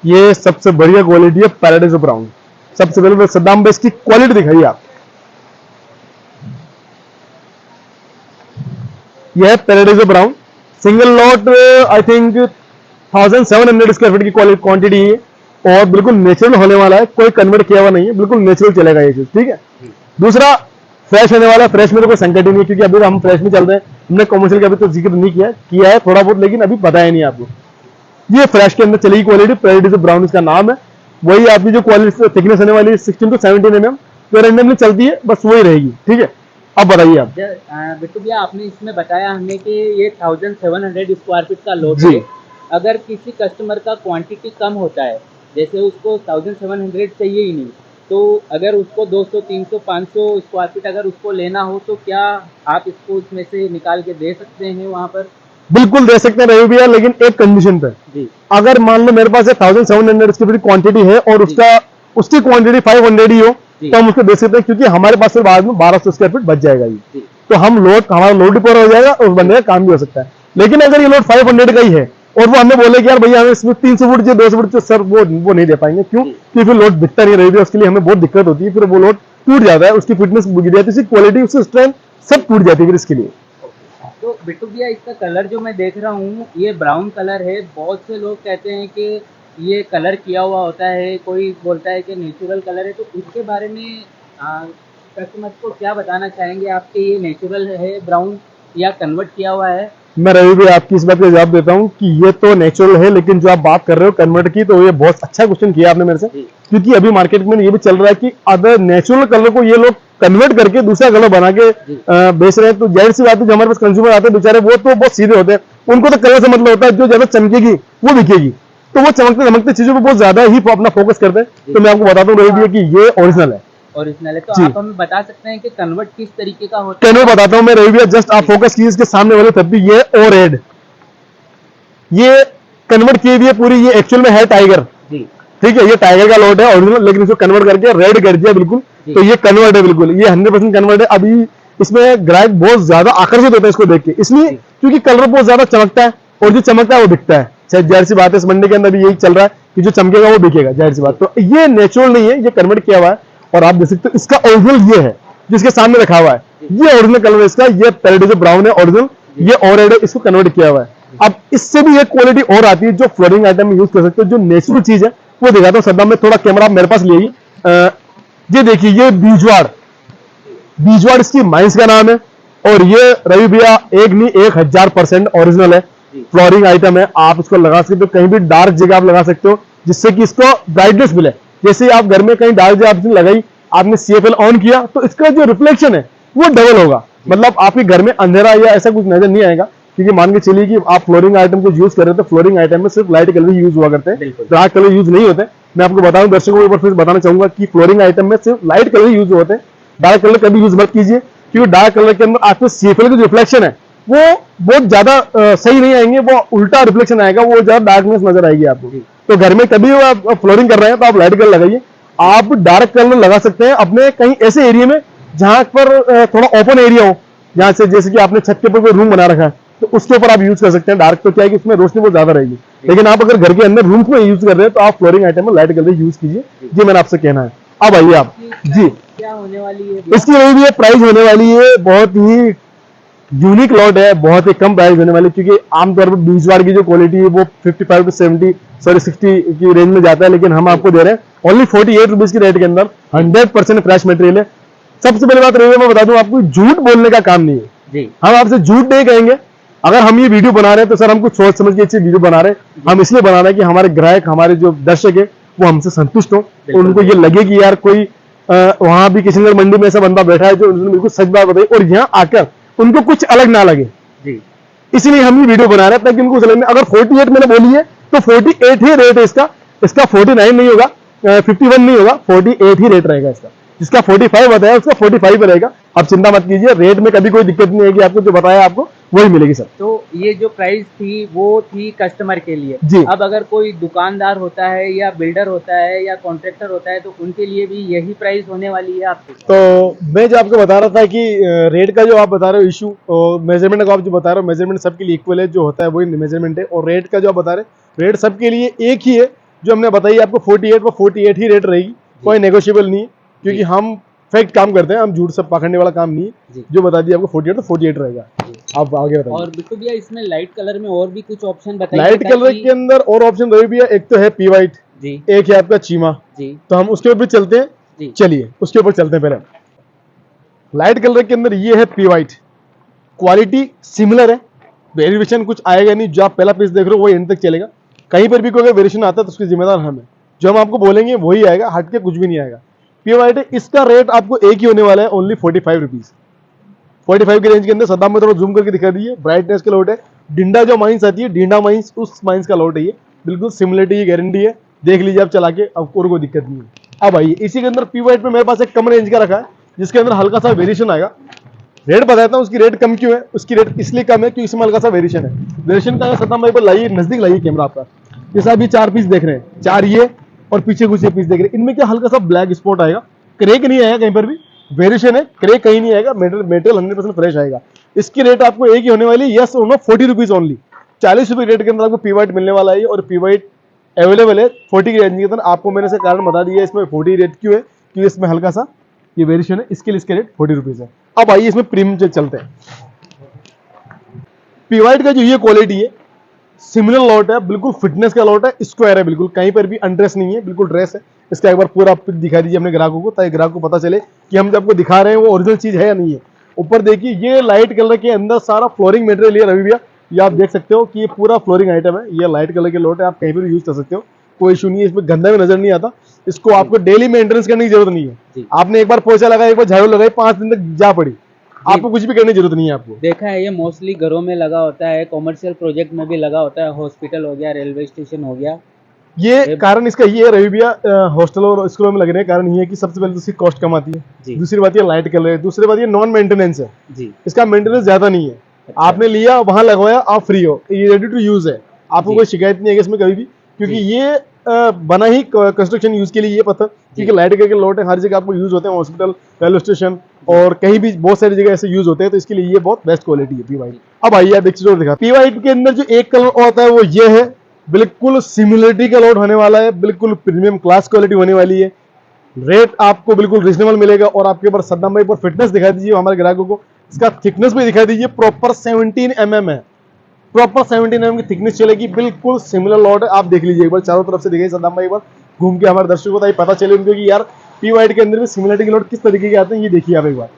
ये सबसे बढ़िया क्वालिटी है पैराडाइज ब्राउन। सबसे पहले सद्दाम भाई इसकी क्वालिटी दिखाइए आप। यह है paradise brown single lot, I think 1700 square feet की क्वांटिटी है और बिल्कुल नेचुरल होने वाला है, कोई कन्वर्ट किया हुआ नहीं है, बिल्कुल नेचुरल चलेगा ये चीज। ठीक है, दूसरा फ्रेश होने वाला है। फ्रेश में तो कोई संकट ही नहीं है क्योंकि अभी हम फ्रेश में चल रहे हैं, हमने कमर्शियल का अभी तो जिक्र नहीं किया है थोड़ा बहुत, लेकिन अभी बताया नहीं आपको। ये फ्रेश के अंदर चलेगी क्वालिटी, पैराडाइज ब्राउन इसका नाम है। वही आपकी जो क्वालिटी थिकनेस होने वाली है 16 to 17 mm तो रैंडमली चलती है, बस वही रहेगी। ठीक है, अब बताइए आप। बिट्टू भैया, आपने इसमें बताया हमें कि ये 1700 स्क्वायर फीट का लोड जी। है। अगर किसी कस्टमर का क्वांटिटी कम होता है, जैसे उसको 1700 चाहिए ही नहीं, तो अगर उसको 200, 300, 500 स्क्वायर फीट अगर उसको लेना हो तो क्या आप इसको उसमें से निकाल के दे सकते हैं वहाँ पर? बिल्कुल दे सकते हैं रवि भैया, लेकिन एक कंडीशन पे। जी। अगर मान लो मेरे पास 1700 स्क्वायर फीट क्वांटिटी है और उसकी क्वांटिटी 500 ही हो तो हम उसको दे सकते हैं, क्योंकि हमारे पास फिर बाद में 1200 स्क्वायर फीट बच जाएगा ये। जी। तो हमारा लोड भी पूरा हो जाएगा और उस बंदे का काम भी हो सकता है। लेकिन अगर ये लोड 500 का ही है और वो हमें बोले कि यार भैया हमें इसमें 300 फुट चाहिए, 200 फुट चाहिए, सर वो नहीं दे पाएंगे। क्यों? क्योंकि फिर लोड दिखता नहीं रहेगा, उसके लिए हमें बहुत दिक्कत होती है, फिर वो लोड टूट जाता है, उसकी फिटनेस गिर जाती है, उसकी क्वालिटी, उसकी स्ट्रेंथ सब टूट जाती है फिर इसके लिए। तो बिट्टू भैया, इसका कलर जो मैं देख रहा हूँ ये ब्राउन कलर है। बहुत से लोग कहते हैं कि ये कलर किया हुआ होता है, कोई बोलता है कि नेचुरल कलर है, तो इसके बारे में कस्टमर को क्या बताना चाहेंगे आपके? ये नेचुरल है ब्राउन या कन्वर्ट किया हुआ है? मैं रवि भाई आपकी इस बात का जवाब देता हूं कि ये तो नेचुरल है, लेकिन जो आप बात कर रहे हो कन्वर्ट की, तो ये बहुत अच्छा क्वेश्चन किया आपने मेरे से, क्योंकि अभी मार्केट में ये भी चल रहा है कि अदर नेचुरल कलर को ये लोग कन्वर्ट करके दूसरा कलर बना के बेच रहे हैं। तो जाहिर सी बात है जो हमारे पास कंज्यूमर आते हैं बेचारे, वो तो बहुत सीधे होते हैं, उनको तो कलर से मतलब होता है जो ज्यादा चमकेगी वो बिकेगी, तो वो चमकते चमकते चीजों पर बहुत ज्यादा ही अपना फोकस करते हैं। तो मैं आपको बताता हूँ रवि भैया कि ये ओरिजिनल है। ओरिजिनल है, तो आप हमें बता सकते हैं कि कन्वर्ट किस तरीके का होता है? कन्वर्ट बताता हूँ मैं रवि भैया, जस्ट आप फोकस कीजिए इसके सामने वाले तब भी, ये ओ रेड, ये कन्वर्ट की हुई है पूरी, ये एक्चुअल में है टाइगर। ठीक है, ये टाइगर का लोड है ओरिजिनल, लेकिन इसको कन्वर्ट करके रेड कर दिया बिल्कुल, तो ये कन्वर्ट है बिल्कुल, ये 100% कन्वर्ट है। अभी इसमें ग्राहक बहुत ज्यादा आकर्षित होता है इसको देख के, इसलिए क्योंकि कलर बहुत ज्यादा चमकता है और जो चमकता है वो बिकता है। जाहिर सी बात है इस मंडी के अंदर भी यही चल रहा है कि जो चमकेगा वो बिकेगा, जाहिर सी बात। तो ये नेचुरल नहीं है, ये कन्वर्ट किया हुआ है और आप देख सकते हो इसका ओरिजिनल ये है जिसके सामने रखा हुआ है, ये ओरिजिनल कलर है इसका, ये पैराडाइज ब्राउन है ओरिजिनल, ये और रेड है, इसको कन्वर्ट किया हुआ है। अब इससे भी एक क्वालिटी और आती है जो फ्लोरिंग आइटम में यूज कर सकते हो, जो नेचुरल चीज है वो दिखाता हूं। सद्दाम में थोड़ा कैमरा मेरे पास ले, ये देखिए, ये बीजवाड़ इसकी माइंस का नाम है और ये रवि भैया एक नहीं 1000% ओरिजिनल है, फ्लोरिंग आइटम है। आप इसको लगा सकते हो कहीं भी, डार्क जगह आप लगा सकते हो जिससे कि इसको ब्राइटनेस मिले। जैसे आप घर में कहीं डार्क जगह आपने लगाई, आपने CFL ऑन किया तो इसका जो रिफ्लेक्शन है वो डबल होगा, मतलब आपके घर में अंधेरा या ऐसा कुछ नजर नहीं आएगा। क्योंकि मान के चलिए कि आप फ्लोरिंग आइटम को यूज कर रहे हो तो फ्लोरिंग आइटम में सिर्फ लाइट कलर यूज हुआ करते हैं, डार्क कलर यूज नहीं होते। मैं आपको बताऊं, दर्शकों को एक बार फिर बताना चाहूंगा कि फ्लोरिंग आइटम में सिर्फ लाइट कलर यूज होते हैं, डार्क कलर कभी यूज मत कीजिए, क्योंकि डार्क कलर के अंदर आपके CFL के जो रिफ्लेक्शन है वो बहुत ज्यादा सही नहीं आएंगे, वो उल्टा रिफ्लेक्शन आएगा, वो ज्यादा डार्कनेस नजर आएगी आपको। तो घर में कभी आप फ्लोरिंग कर रहे हैं तो आप लाइट कलर लगाइए। आप डार्क कलर लगा सकते हैं अपने कहीं ऐसे एरिया में जहां पर थोड़ा ओपन एरिया हो, जहां से जैसे कि आपने छत के ऊपर कोई रूम बना रखा है तो उसके ऊपर आप यूज कर सकते हैं डार्क, तो क्या है कि उसमें रोशनी बहुत ज्यादा रहेगी। लेकिन आप अगर घर के अंदर रूम में यूज कर रहे हैं तो आप फ्लोरिंग आइटम में लाइट कलर यूज कीजिए, ये मैंने आपसे कहना है। अब आइए आप जी, क्या होने वाली है इसकी वही भी प्राइस होने वाली है बहुत ही यूनिक लॉट है, बहुत ही कम प्राइस होने वाली, क्योंकि आमतौर पर 20 वाट की जो क्वालिटी है वो 55 टू 70 सॉरी 60 की रेंज में जाता है, लेकिन हम आपको दे रहे हैं ओनली 48 रुपीज की रेट के अंदर 100% फ्रेश मटेरियल है। सबसे पहली बात रही, मैं बता दूं आपको, झूठ बोलने का काम नहीं है जी। हम आपसे झूठ नहीं कहेंगे। अगर हम ये वीडियो बना रहे हैं तो सर हम कुछ सोच समझ के अच्छी वीडियो बना रहे हैं, हम इसलिए बना रहे हैं कि हमारे ग्राहक, हमारे जो दर्शक है वो हमसे संतुष्ट हो, उनको ये लगे कि यार कोई वहां भी किशनगढ़ मंडी में ऐसा बंदा बैठा है जो उन्होंने बिल्कुल सच बात बताई और यहाँ आकर उनको कुछ अलग ना लगे जी। इसलिए हम ये वीडियो बना रहे हैं ताकि उनको समझ में। अगर 48 मैंने बोली है तो 48 ही रेट है इसका, इसका 49 नहीं होगा, 51 नहीं होगा, 48 ही रेट रहेगा इसका। जिसका 45 बताया उसका 45 पे रहेगा। आप चिंता मत कीजिए, रेट में कभी कोई दिक्कत नहीं आएगी, आपको जो बताया आपको वही मिलेगी सर। तो ये जो प्राइस थी वो थी कस्टमर के लिए जी। अब अगर कोई दुकानदार होता है या बिल्डर होता है या कॉन्ट्रैक्टर होता है तो उनके लिए भी यही प्राइस होने वाली है आपकी? तो मैं जो आपको बता रहा था कि रेट का जो आप बता रहे हो इशू, मेजरमेंट का आप जो बता रहे हो, मेजरमेंट सबके लिए इक्वल है, जो होता है वही मेजरमेंट है। और रेट का जो आप बता रहे हैं, रेट सबके लिए एक ही है, जो हमने बताई आपको 48 वो 48 ही रेट रहेगी, कोई नेगोशिएबल नहीं है, क्योंकि हम फैक्ट काम करते हैं, हम झूठ सब पाखंडे वाला काम नहीं है। जो बता दिया आपको 48 तो 48 रहेगा। आप आगे बताइए। और बिट्टू भैया इसमें लाइट कलर में और भी कुछ ऑप्शन बताइए। लाइट कलर के अंदर और ऑप्शन रही भैया, एक तो है पी वाइट जी, एक है आपका चीमा जी, तो हम उसके ऊपर चलते हैं जी। चलिए उसके ऊपर चलते हैं। पहले लाइट कलर के अंदर ये है पी वाइट, क्वालिटी सिमिलर है, वेरिएशन कुछ आएगा नहीं, जो आप पहला पीस देख रहे हो वही एंड तक चलेगा। कहीं पर भी कोई अगर वेरिएशन आता है तो उसकी जिम्मेदार हम है, जो हम आपको बोलेंगे वही आएगा, हट के कुछ भी नहीं आएगा। पी वाइट है, इसका रेट आपको एक ही होने वाला है, ओनली 45 रुपीज। 45 की रेंज के अंदर। सदाम में थोड़ा जूम करके दिखा दीजिए, ब्राइटनेस का लोट है। डिंडा जो माइंस आती है, डिंडा माइंस, उस माइंस का लोट है ये, बिल्कुल सिमिलरिटी की गारंटी है, देख लीजिए आप चला के, अब कोई दिक्कत नहीं है। अब आइए इसी के अंदर पी वाइट में मेरे पास एक कम रेंज का रखा है, जिसके अंदर हल्का सा वेरिएशन आएगा। रेट बताता हूँ उसकी रेट कम क्यों है, उसकी रेट इसलिए कम है क्योंकि इसमें हल्का सा वेरिएशन है। वेरिएशन का सदाम भाई पर लाइए, नजदीक लाइए कैमरा आपका, जैसा अभी 4 पीस देख रहे हैं, 4 ये और पीछे कुछ ये पीस देख रहे हैं, इनमें क्या हल्का सा ब्लैक स्पॉट आएगा, क्रेक नहीं आएगा, कहीं पर भी वेरिएशन है, क्रेक कहीं नहीं आएगा, मेटेरियल 100% फ्रेश आएगा। इसकी रेट आपको एक ही होने वाली है, यस और नो, 40 रुपीज ओनली। 40 रुपये रेट के अंदर आपको पी वाइट मिलने वाला है, और पी वाइट अवेलेबल है 40 की रेंज के अंदर। आपको मैंने से कारण बता दिया इसमें 40 रेट क्यों है, क्योंकि इसमें हल्का सा ये वेरिएशन है, इसके लिए इसके रेट 40 रुपीज है। अब आइए इसमें प्रीमियम चलते हैं। पी वाइट का जो ये क्वालिटी है, सिमिलर लॉट है, बिल्कुल फिटनेस का लॉट है, स्क्वायर है, बिल्कुल कहीं पर भी अनड्रेस नहीं है, बिल्कुल ड्रेस है। इसका एक बार पूरा पिक दिखा दीजिए अपने ग्राहकों को, ताकि ग्राहक को पता चले कि हम जो आपको दिखा रहे हैं वो ओरिजिनल चीज है या नहीं है। ऊपर देखिए, ये लाइट कलर के अंदर सारा फ्लोरिंग मटेरियल है रवि भैया, ये आप देख सकते हो कि ये पूरा फ्लोरिंग आइटम है, ये लाइट कलर के लॉट है, आप कहीं पर भी यूज कर सकते हो, कोई इशू नहीं है, इसमें गंदा भी नजर नहीं आता। इसको आपको डेली मेंटेनेंस करने की जरूरत नहीं है, आपने एक बार पोछा लगाया, एक बार झाड़ू लगाई, 5 दिन तक जा पड़ी, आपको कुछ भी करने की जरूरत नहीं है। आपको देखा है ये मोस्टली घरों में लगा होता है, कॉमर्शियल प्रोजेक्ट में भी लगा होता है, हॉस्पिटल हो गया, रेलवे स्टेशन हो गया। ये कारण इसका ये है रवि भैया, हॉस्टल और स्कूलों में लगने का कारण ये है कि सबसे पहले तो इसकी कॉस्ट कम आती है, दूसरी बात ये लाइट कलर है, दूसरी बात ये नॉन मेंटेनेंस है जी, इसका मेंटेनेंस ज्यादा नहीं है। आपने लिया वहां लगवाया, आप फ्री हो, ये रेडी टू यूज है, आपको कोई शिकायत नहीं है इसमें कभी भी, क्योंकि ये बना ही कंस्ट्रक्शन यूज के लिए, ये पता, क्योंकि लाइट कलर के लॉट है, हर जगह आपको यूज होते हैं, हॉस्पिटल, रेलवे स्टेशन और कहीं भी बहुत सारी जगह ऐसे यूज होते हैं, तो इसके लिए ये बहुत बेस्ट क्वालिटी है पी वाइट। अब आइए आप एक चीज और दिखा, पी वाइट के अंदर जो एक कलर और आता है वो ये है, बिल्कुल सिमिलरिटी का लॉट होने वाला है, बिल्कुल प्रीमियम क्लास क्वालिटी होने वाली है, रेट आपको बिल्कुल रीजनेबल मिलेगा। और आपके ऊपर सद्दाम भाई पर फिटनेस दिखा दीजिए हमारे ग्राहकों को, इसका थिकनेस भी दिखा दीजिए, प्रॉपर 17 mm है, प्रॉपर 17 mm की थिकनेस चलेगी, बिल्कुल सिमिलर लॉट है। आप देख लीजिए एक बार, चारों तरफ से दिखाइए सद्दाम भाई, एक बार घूम के हमारे दर्शकों को पता चले उनको कि यार पी वाइट के अंदर भी सिमिलरिटी के लॉट किस तरीके के आते हैं, ये देखिए आप एक बार।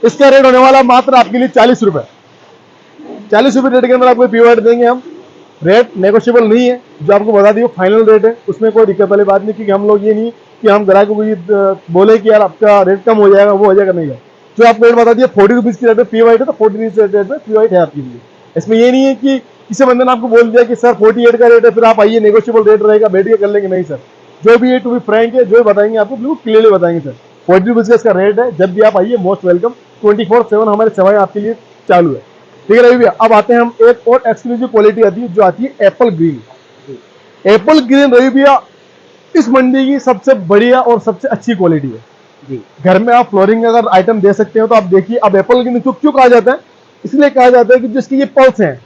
इसका रेट होने वाला मात्र आपके लिए 40 रुपए, 40 रुपए रेट के अंदर आपको पी वाइट देंगे हम, रेट नेगोशिएबल नहीं है, जो आपको बता दिए फाइनल रेट है, उसमें कोई दिक्कत वाली बात नहीं, क्योंकि हम लोग ये नहीं कि हम ग्राहकों को ये बोले कि यार आपका रेट कम हो जाएगा, वो हो जाएगा, नहीं है। जो आपको रेट बता दिया 40 रुपीज की रेट में पी वाइट है, तो 40 रुपीज रेट में पी वाइट है आपके लिए। इसमें ये नहीं है कि किसी बंदे ने आपको बोल दिया कि सर 48 का रेट है, फिर आप आइए नेगोशिएबल रेट रहेगा, बैठ के कर लेंगे, नहीं सर, जो भी है टू बी फ्रैंक है, जो बताएंगे आपको बिल्कुल क्लियरली बताएंगे सर। 40 रुपीज का इसका रेट है, जब भी आप आइए मोस्ट वेलकम, 24/7 हमारे सेवाएं आपके लिए चालू है, ठीक है रवि भैया। अब आते हैं हम, एक और एक्सक्लूसिव क्वालिटी आती है जो आती है apple green. Apple green Ravi भैया इस मंडी की सबसे बढ़िया और सबसे अच्छी क्वालिटी है जी। घर में आप फ्लोरिंग अगर आइटम दे सकते हो तो आप देखिए। अब एप्पल ग्रीन क्यों कहा जाता है, इसलिए कहा जाता है कि जिसकी ये पल्स है,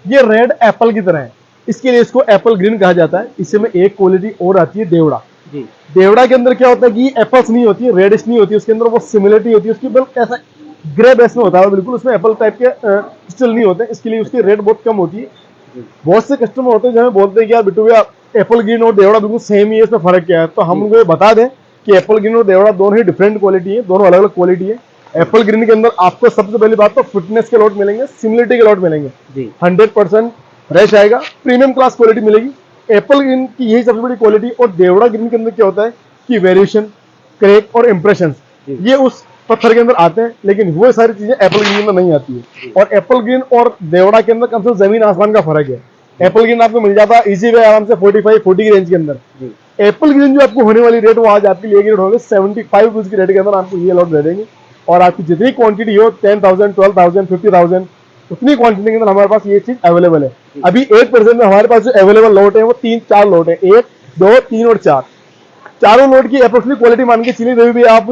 ये रेड एप्पल की तरह है, इसके लिए इसको एप्पल ग्रीन कहा जाता है। इसमें एक क्वालिटी और आती है देवड़ा जी। देवड़ा के अंदर क्या होता है कि एप्पल्स नहीं होती है, रेडिश नहीं होती है, उसके अंदर वो सिमिलरिटी होती है उसकी, बिल्कुल ऐसा ग्रे बेस में होता है, बिल्कुल उसमें एप्पल टाइप के क्रिस्टल नहीं होते, इसके लिए उसकी रेट बहुत कम होती है। बहुत से कस्टमर होते हैं जो हमें बोलते हैं कि यार बिट्टू भैया एप्पल ग्रीन और देवड़ा बिल्कुल सेम ही है, इसमें फर्क क्या है। तो हम उनको ये बता दें कि एप्पल ग्रीन और देवड़ा दोनों ही डिफरेंट क्वालिटी है, दोनों अलग अलग क्वालिटी है। एप्पल ग्रीन के अंदर आपको सबसे पहली बात तो फिटनेस के लॉट मिलेंगे, सिमिलिटी के लॉट मिलेंगे, 100% फ्रेश आएगा, प्रीमियम क्लास क्वालिटी मिलेगी। एप्पल ग्रीन की यही सबसे बड़ी क्वालिटी। और देवड़ा ग्रीन के अंदर क्या होता है कि वेरिएशन, क्रैक और इंप्रेशन ये उस पत्थर के अंदर आते हैं, लेकिन वो सारी चीजें एप्पल ग्रीन में नहीं आती है। और एप्पल ग्रीन और देवड़ा के अंदर कम से कम जमीन आसमान का फर्क है। एप्पल ग्रीन आपको मिल जाता है इजी वे आराम से 45-40 की रेंज के अंदर। एप्पल ग्रीन जो आपको होने वाली रेट वो आज आपके लिए रेट होगी 75 रुपीज की रेट के अंदर आपको ये लॉट दे देंगे। और आपकी जितनी क्वांटिटी हो 10,000, 12,000, 50,000 उतनी क्वांटिटी के अंदर हमारे पास ये चीज अवेलेबल है। अभी 1% में हमारे पास जो अवेलेबल लॉट है वो 3-4 लॉट है, 1, 2, 3 और 4। चारों लॉट की अप्रोक्सीमेट क्वालिटी मान के चलिए भी आप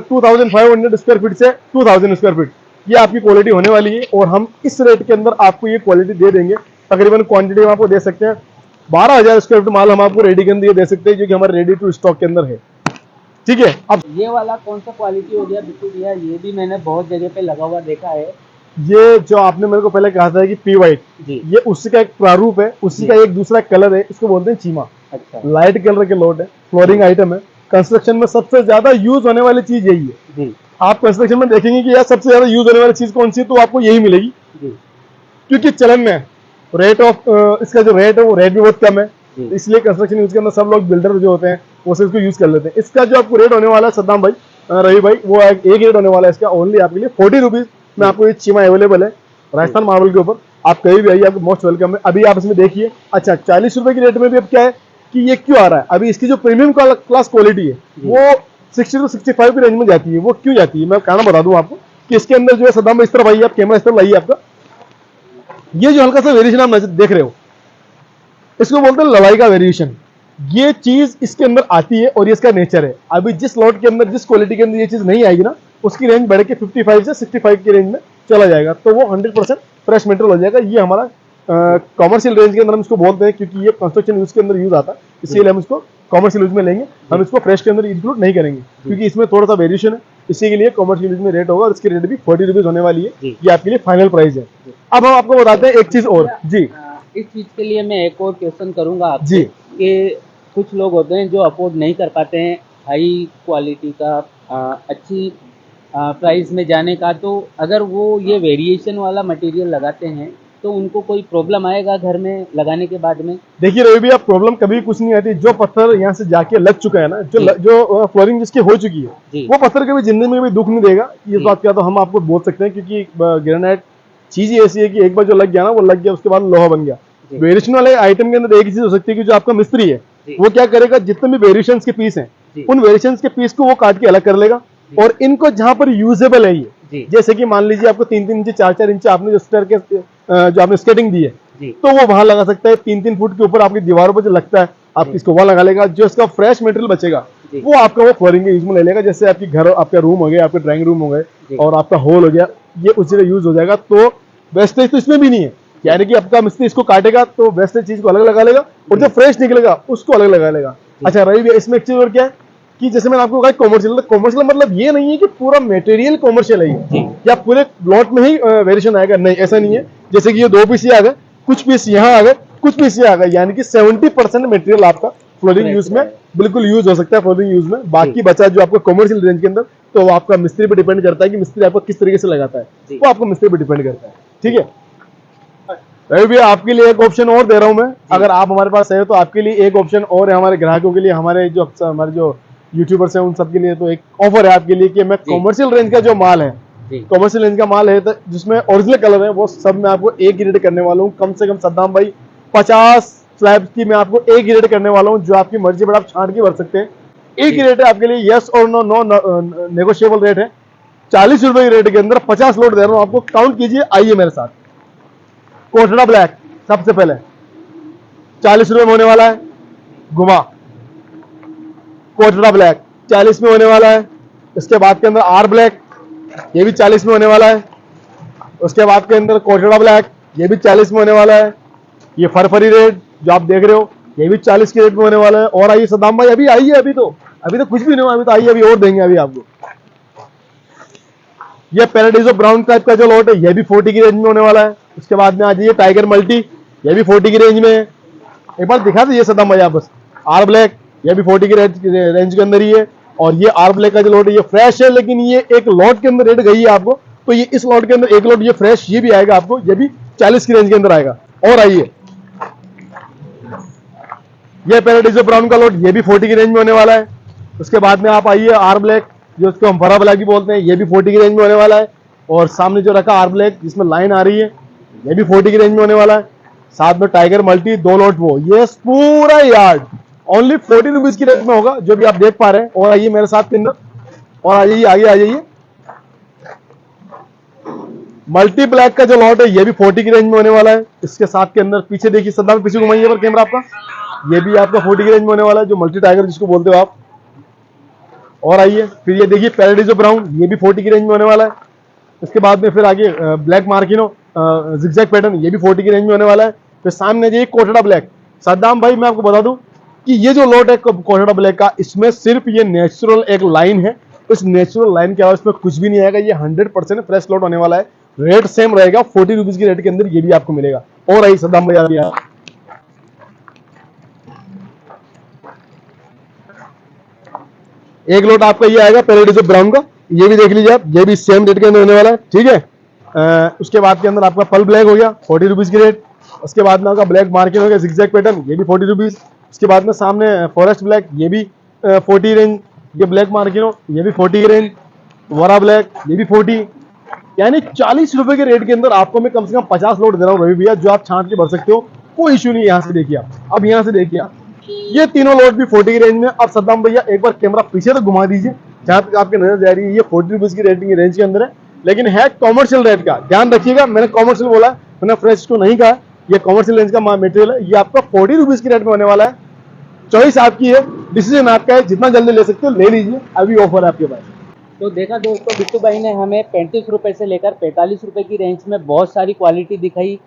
2,500 स्क्वायर फीट से 2,000 स्क्वायर फीट ये आपकी क्वालिटी होने वाली है। और हम इस रेट के अंदर आपको ये क्वालिटी दे देंगे। तकरीबन क्वांटिटी हम आपको दे सकते हैं 12,000 स्क्वायर फीट माल हम आपको रेडी के अंदर ये दे सकते हैं, जो कि हमारे रेडी टू स्टॉक के अंदर है। ठीक है, अब ये वाला कौन सा क्वालिटी हो गया बिट्टू भैया? ये भी मैंने बहुत जगह पे लगा हुआ देखा है। ये जो आपने मेरे को पहले कहा था कि पी वाइट, जी। ये उसी का एक प्रारूप है, उसी का एक दूसरा कलर है, इसको बोलते हैं चीमा। अच्छा। लाइट कलर के लॉट है, फ्लोरिंग आइटम है। कंस्ट्रक्शन में सबसे ज्यादा यूज होने वाली चीज यही है। जी। आप कंस्ट्रक्शन में देखेंगे कि यार सबसे ज्यादा यूज होने वाली चीज कौन सी है, तो आपको यही मिलेगी। जी। क्योंकि चलन में रेट ऑफ इसका जो रेट है वो रेट भी बहुत कम है, इसलिए कंस्ट्रक्शन यूज के अंदर सब लोग बिल्डर जो होते हैं वो इसको यूज कर लेते हैं। इसका जो आपको रेट होने वाला है सद्दाम भाई, रवि भाई, वो एक रेट होने वाला है इसका ओनली आपके लिए 40 रुपीज में आपको ये चीमा अवेलेबल है राजस्थान मार्बल के ऊपर। आप कहीं भी आइए, आपको मोस्ट वेलकम है। अभी आप इसमें देखिए, अच्छा 40 रुपए की रेट में भी अब क्या है कि ये क्यों आ रहा है। अभी इसकी जो प्रीमियम क्लास क्वालिटी है वो 60 to 65 की रेंज में जाती है। वो क्यों जाती है मैं कारण बता दूं आपको कि इसके अंदर जो है सद्दाम भाई, इस तरफ आइए, आप कैमरा इस तरफ लाइए आपका, ये जो हल्का सा वेरिएशन आप देख रहे हो इसको बोलते हैं लड़ाई का वेरिएशन। ये चीज इसके अंदर आती है और ये इसका नेचर है। अभी जिस लॉट के अंदर, जिस क्वालिटी के अंदर ये चीज नहीं आएगी ना, उसकी रेंज बढ़ के 55 से 65 की रेंज में चला जाएगा, तो वो 100% फ्रेश मटेरियल हो जाएगा। ये हमारा कॉमर्शियल रेंज के अंदर हम इसको बोलते हैं, क्योंकि ये कंस्ट्रक्शन यूज के अंदर यूज आता है, इसीलिए हम इसको कॉमर्शियल यूज में लेंगे। हम इसको फ्रेश के अंदर इंक्लूड नहीं करेंगे क्योंकि इसमें थोड़ा सा वेरिएशन है, इसी के लिए कॉमर्शियल यूज में रेट होगा। और इसकी रेट भी 40 रुपीज होने वाली है। ये आपके लिए फाइनल प्राइस है। अब हम आपको बताते हैं एक चीज और जी। इस चीज के लिए मैं एक और क्वेश्चन करूंगा आपसे जी। कि कुछ लोग होते हैं जो अफोर्ड नहीं कर पाते हैं हाई क्वालिटी का अच्छी प्राइस में जाने का, तो अगर वो ये वेरिएशन वाला मटेरियल लगाते हैं तो उनको कोई प्रॉब्लम आएगा घर में लगाने के बाद में? देखिए रवि भैया, प्रॉब्लम कभी कुछ नहीं आती। जो पत्थर यहाँ से जाके लग चुका है ना, जो फ्लोरिंग जिसकी हो चुकी है, वो पत्थर कभी जिंदगी में भी दुख नहीं देगा। इस बात का तो हम आपको बोल सकते हैं, क्योंकि ग्रेनाइट चीज ही ऐसी है कि एक बार जो लग गया ना, वो लग गया, उसके बाद लोहा बन गया। वेरिएशन वाले आइटम के अंदर एक चीज हो सकती है कि जो आपका मिस्त्री है वो क्या करेगा, जितने भी वेरिएशन के पीस हैं उन वेरिएशन के पीस को वो काट के अलग कर लेगा। और इनको जहां पर यूजेबल है ये, जैसे कि मान लीजिए आपको 3-3 इंच 4-4 इंच आपने जो स्टेयर के जो आपने स्केटिंग दी है, तो वो वहां लगा सकता है। 3-3 फुट के ऊपर आपकी दीवारों पर जो लगता है, आप इसको वहां लगा लेगा। जो इसका फ्रेश मटेरियल बचेगा वो आपका वो फ्लोरिंग के यूज में ले लेगा। जैसे आपकी घर, आपका रूम हो गया, आपके ड्राइंग रूम हो गए और आपका हॉल हो गया, ये उसी का यूज हो जाएगा। तो वेस्टेज तो इसमें भी नहीं है, यानी कि आपका मिस्त्री इसको काटेगा तो वेस्टेज चीज को अलग लगा लेगा और जो फ्रेश निकलेगा उसको अलग लगा लेगा। अच्छा रवि भैया, इसमें एक चीज और क्या है कि जैसे मैंने आपको कहा कॉमर्शियल, कॉमर्शियल मतलब ये नहीं है कि पूरा मटेरियल कॉमर्शियल है या पूरे प्लॉट में ही वेरिएशन आएगा, नहीं, ऐसा नहीं है। जैसे कि ये 2 पीस आ गए, कुछ पीस यहाँ आ गए, कुछ पीस यहाँ आ गए, यानी कि 70% मटेरियल आपका फ्लोरिंग यूज में बिल्कुल यूज हो सकता है। फ्लोरिंग यूज में बाकी बचा जो आपको कॉमर्शियल रेंज के अंदर, तो वो आपका मिस्त्री पे डिपेंड करता है कि मिस्त्री आपको किस तरीके से लगाता है, वो आपको मिस्त्री पे डिपेंड करता है। ठीक है रवि भैया, आपके लिए एक ऑप्शन और दे रहा हूं मैं, अगर आप हमारे पास है तो आपके लिए एक ऑप्शन और है, हमारे ग्राहकों के लिए, हमारे जो यूट्यूबर्स हैं उन सबके लिए तो एक ऑफर है आपके लिए कि मैं कॉमर्शियल रेंज का जो माल है, कॉमर्शियल रेंज का माल है तो जिसमें ओरिजिनल कलर है, वो सब मैं आपको एक ही रेट करने वाला हूँ। कम से कम सद्दाम भाई 50 स्लैब की मैं आपको एक ही रेट करने वाला हूँ, जो आपकी मर्जी पर आप छांट के भर सकते हैं। एक ही रेट है आपके लिए, यस और नो, नेगोशिएबल रेट है। 40 रुपए के रेट के अंदर 50 लोड दे रहा हूँ आपको। काउंट कीजिए, आइए मेरे साथ। कोटड़ा ब्लैक सबसे पहले 40 रुपए में होने वाला है, घुमा। कोटड़ा ब्लैक 40 में होने वाला है। इसके बाद के अंदर आर ब्लैक, ये भी 40 में होने वाला है। उसके बाद के अंदर कोटड़ा ब्लैक, ये भी 40 में होने वाला है। ये फरफरी रेड जो आप देख रहे हो, ये भी 40 के रेट में होने वाला है। और आइए सद्दाम भाई, अभी आइए, अभी तो कुछ भी नहीं हुआ, अभी तो आइए, अभी और देंगे अभी आपको। ये पैराडाइजो ब्राउन टाइप का जो लॉट है ये भी 40 की रेंज में होने वाला है। उसके बाद में आ जाइए टाइगर मल्टी, ये भी 40 की रेंज में है। एक बार दिखा दीजिए सदा मजा बस। आर ब्लैक ये भी 40 की रेंज के अंदर ही है। और ये आर ब्लैक का जो लॉट है ये फ्रेश है, लेकिन ये एक लॉट के अंदर रेट गई है आपको, तो ये इस लॉट के अंदर एक लॉट ये फ्रेश ये भी आएगा आपको, ये भी 40 की रेंज के अंदर आएगा। और आइए ये पैराडाइजो ब्राउन का लॉट ये भी 40 की रेंज में होने वाला है। उसके बाद में आप आइए आर ब्लैक, जो उसको हम फरा ब्लैक भी बोलते हैं, ये भी 40 की रेंज में होने वाला है। और सामने जो रखा आर ब्लैक जिसमें लाइन आ रही है ये भी 40 की रेंज में होने वाला है। साथ में टाइगर मल्टी 2 लॉट वो, ये पूरा यार्ड ओनली 40 रुपीज की रेंज में होगा, जो भी आप देख पा रहे हैं। और आइए मेरे साथ के अंदर, और आ जाइए आगे आ जाइए। मल्टी ब्लैक का जो लॉट है ये भी 40 की रेंज में होने वाला है। इसके साथ के अंदर पीछे देखिए सदा पीछे घुमाइए पर कैमरा आपका, ये भी आपका 40 की रेंज में होने वाला है, जो मल्टी टाइगर जिसको बोलते हो आप। और आइए फिर ये देखिए पैराडाइजो ब्राउन, ये भी 40 की रेंज में होने वाला है। इसके बाद में फिर आगे ब्लैक मार्किनो जिगजैग पैटर्न, ये भी 40 की रेंज में होने वाला है। फिर सामने ये कोटड़ा ब्लैक। सद्दाम भाई मैं आपको बता दूं कि ये जो लॉट है कोटड़ा ब्लैक का, इसमें सिर्फ ये नेचुरल एक लाइन है। इस नेचुरल लाइन के अलावा इसमें कुछ भी नहीं आएगा। ये 100% फ्रेश लॉट होने वाला है। रेट सेम रहेगा 40 रुपीज की रेट के अंदर ये भी आपको मिलेगा। और आइए सद्दाम भाई आ गया, एक लॉट आपका ये आएगा पैराडाइजो ब्राउन का, ये भी देख लीजिए आप, ये भी सेम रेट के अंदर होने वाला है, ठीक है। उसके बाद के अंदर आपका पल ब्लैक हो गया 40 रुपीज की रेट। उसके बाद में आपका ब्लैक मार्किन हो गया जिगजैग पैटर्न, ये भी 40 रुपीज। उसके बाद में सामने फॉरेस्ट ब्लैक, ये भी 40 रेंज। ये ब्लैक मार्किन हो ये भी 40 की रेंज। वरा ब्लैक ये भी 40, यानी 40 रुपए के रेट के अंदर आपको मैं कम से कम 50 लॉट दे रहा हूँ रवि भैया, जो आप छांट के भर सकते हो, कोई इश्यू नहीं। यहाँ से देखिए आप, अब यहाँ से देखिए आप, ये तीनों लॉट भी 40 की रेंज में। अब सद्दाम भैया एक बार कैमरा पीछे तो घुमा दीजिए, जहां तक आपकी नजर जा रही है ये 40 रुपीज की रेंज के अंदर है, लेकिन है कॉमर्शियल रेट का। ध्यान रखिएगा, मैंने कॉमर्शियल बोला, मैंने फ्रेश को नहीं कहा। ये कॉमर्शियल रेंज का मटेरियल है, ये आपका 40 रुपीज की रेट में होने वाला है। चॉइस आपकी है, डिसीजन आपका है, जितना जल्दी ले सकते हो ले लीजिए, अभी ऑफर है आपके पास। तो देखा दोस्तों, बिट्टू भाई ने हमें 35 रुपए से लेकर 45 रुपए की रेंज में बहुत सारी क्वालिटी दिखाई,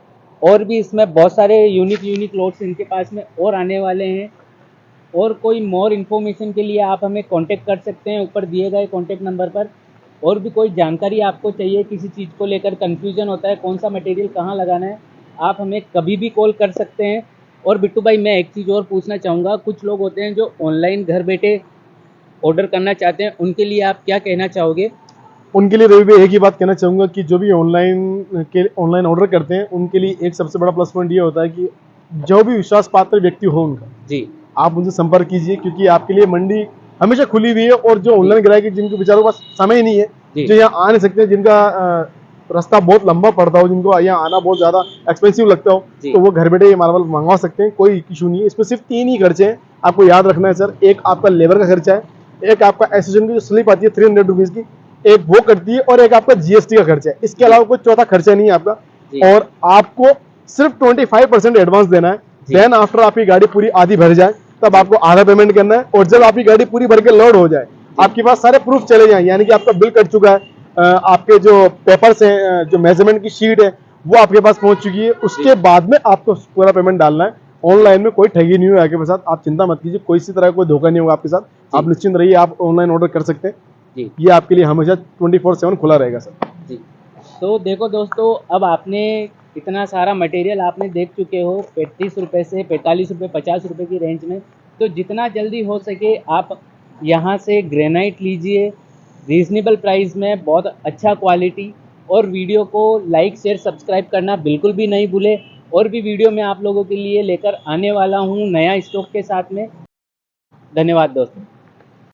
और भी इसमें बहुत सारे यूनिक लॉट्स इनके पास में और आने वाले हैं। और कोई मोर इन्फॉर्मेशन के लिए आप हमें कांटेक्ट कर सकते हैं ऊपर दिए गए कांटेक्ट नंबर पर। और भी कोई जानकारी आपको चाहिए, किसी चीज़ को लेकर कन्फ्यूजन होता है कौन सा मटेरियल कहाँ लगाना है, आप हमें कभी भी कॉल कर सकते हैं। और बिट्टू भाई मैं एक चीज़ और पूछना चाहूँगा, कुछ लोग होते हैं जो ऑनलाइन घर बैठे ऑर्डर करना चाहते हैं, उनके लिए आप क्या कहना चाहोगे? उनके लिए रवि भाई एक ही बात कहना चाहूंगा कि जो भी ऑनलाइन ऑर्डर करते हैं उनके लिए एक सबसे बड़ा प्लस पॉइंट ये होता है कि जो भी विश्वास पात्र व्यक्ति हो उनका जी, आप उनसे संपर्क कीजिए, क्योंकि आपके लिए मंडी हमेशा खुली हुई है। और जो ऑनलाइन ग्राहक है जिनके बेचारों के पास समय ही नहीं है, जो यहाँ आ नहीं सकते, जिनका रास्ता बहुत लंबा पड़ता हो, जिनको यहाँ आना बहुत ज्यादा एक्सपेंसिव लगता हो, तो वो घर बैठे ये मार्बल मंगवा सकते हैं, कोई इशू नहीं है। इसमें सिर्फ 3 ही खर्चे हैं, आपको याद रखना है सर। एक आपका लेबर का खर्चा है, एक आपका एसोसिएशन की जो स्लिप आती है 300 रुपीज की, एक वो कटती है, और एक आपका जीएसटी का खर्चा है। इसके अलावा कोई चौथा खर्चा नहीं है आपका। और आपको सिर्फ 25% एडवांस देना है। देन आफ्टर आपकी गाड़ी पूरी आधी भर जाए तब आपको आधा पेमेंट करना है। और जब आपकी गाड़ी पूरी भर के लोड हो जाए, आपके पास सारे प्रूफ चले जाए, यानी कि आपका बिल कट चुका है, आपके जो पेपर्स हैं, जो मेजरमेंट की शीट है वो आपके पास पहुंच चुकी है, उसके बाद में आपको पूरा पेमेंट डालना है। ऑनलाइन में कोई ठगी नहीं हुई आपके साथ, आप चिंता मत कीजिए, कोई इसी तरह कोई धोखा नहीं होगा आपके साथ। आप निश्चिंत रहिए, आप ऑनलाइन ऑर्डर कर सकते हैं जी। ये आपके लिए हमेशा 24/7 खुला रहेगा सर जी। तो देखो दोस्तों, अब आपने इतना सारा मटेरियल आपने देख चुके हो 35 रुपये से 45 रुपये 50 रुपये की रेंज में। तो जितना जल्दी हो सके आप यहाँ से ग्रेनाइट लीजिए रीज़नेबल प्राइस में, बहुत अच्छा क्वालिटी। और वीडियो को लाइक शेयर सब्सक्राइब करना बिल्कुल भी नहीं भूले। और भी वीडियो मैं आप लोगों के लिए लेकर आने वाला हूँ नया स्टॉक के साथ में। धन्यवाद दोस्तों।